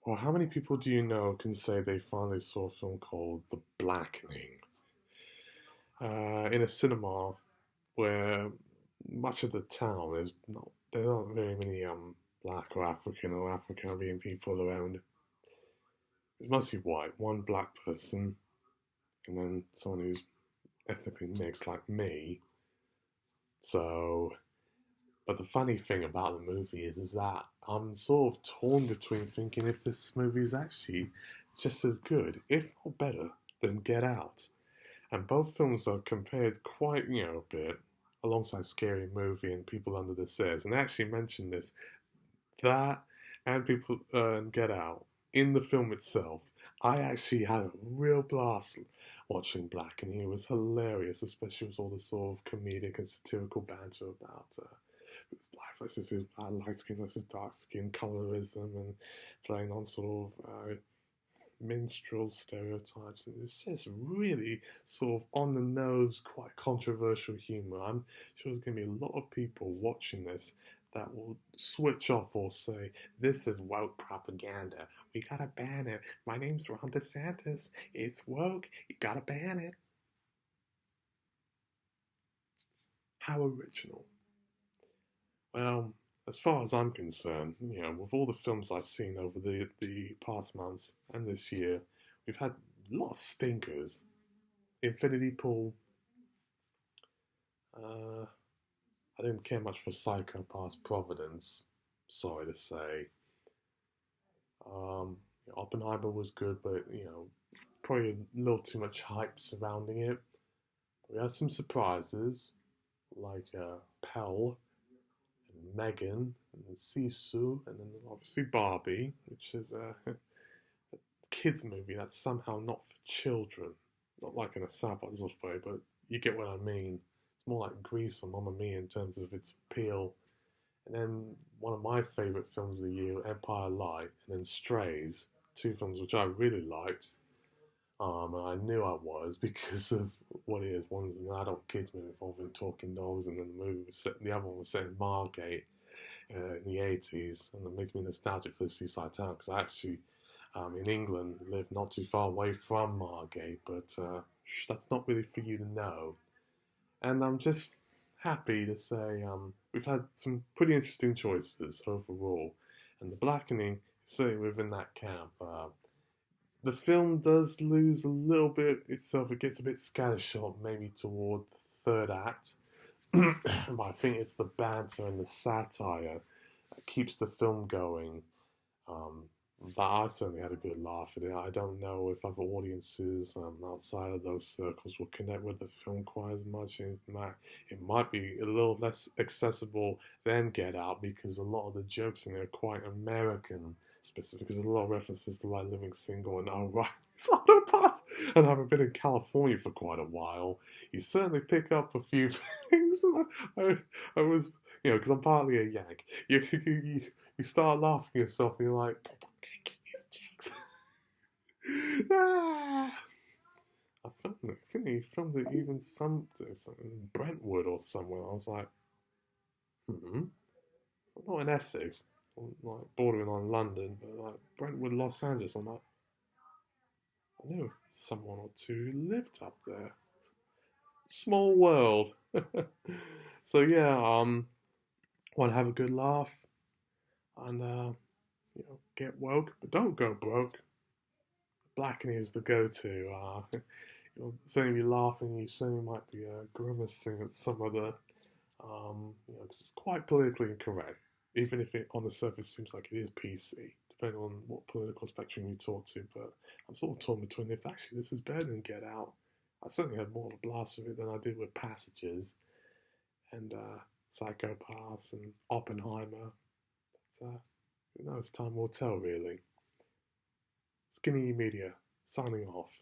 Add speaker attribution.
Speaker 1: Well, how many people do you know can say they finally saw a film called The Blackening in a cinema where much of the town is not, there aren't very many black or African Caribbean people around. It's mostly white, one black person, and then someone who's ethnically mixed like me. So, but the funny thing about the movie is that I'm sort of torn between thinking if this movie is actually just as good, if not better, than Get Out. And both films are compared quite, a bit alongside Scary Movie and People Under the Stairs. And I actually mentioned this, that and People Get Out in the film itself. I actually had a real blast watching Black, and it was hilarious, especially with all the sort of comedic and satirical banter about black versus who's black, light skin versus dark skin, colorism, and playing on sort of minstrel stereotypes. And it's just really sort of on the nose, quite controversial humor. I'm sure there's going to be a lot of people watching this that will switch off or say, this is woke propaganda. We gotta ban it. My name's Ron DeSantis. It's woke. You gotta ban it. How original. Well, as far as I'm concerned, with all the films I've seen over the past months and this year, we've had a lot of stinkers. Infinity Pool. I didn't care much for Psychopaths Providence. Sorry to say. Um, Oppenheimer was good, but probably a little too much hype surrounding it. We had some surprises like Pell and Megan and Sisu, and then obviously Barbie, which is a kids movie that's somehow not for children. Not like in a South Park sort of way, but you get what I mean. It's more like Grease or Mamma Mia in terms of its appeal. And then one of my favourite films of the year, Empire Light, and then Strays, two films which I really liked. And I knew I was because of what it is. One's an adult kids movie involving talking dogs, and then the other one was set in Margate in the 80s, and it makes me nostalgic for the seaside town because I actually, in England, live not too far away from Margate, but that's not really for you to know. And I'm just happy to say we've had some pretty interesting choices overall, and The Blackening is certainly within that camp. The film does lose a little bit itself. It gets a bit scattershot maybe toward the third act. But I think it's the banter and the satire that keeps the film going. Um, but I certainly had a good laugh at it. I don't know if other audiences outside of those circles will connect with the film quite as much. It might be a little less accessible than Get Out because a lot of the jokes in it are quite American specific. There's a lot of references to like living single and oh right, it's on a path. And having been in California for quite a while, you certainly pick up a few things. I was, because I'm partly a Yank. You start laughing at yourself and you're like, ah. I think they filmed it even some in Brentwood or somewhere. I was like, I'm not in Essex, I'm like bordering on London, but like Brentwood, Los Angeles. I'm like, I knew someone or two who lived up there. Small world. So yeah, want to have a good laugh and get woke, but don't go broke. Blackening is the go-to. You'll certainly be laughing. You certainly might be grimacing at some of the, because it's quite politically incorrect. Even if it on the surface seems like it is PC, depending on what political spectrum you talk to. But I'm sort of torn between if actually this is better than Get Out. I certainly had more of a blast with it than I did with Passages and Psychopaths and Oppenheimer. But who knows? Time will tell, really. Skinny Media signing off.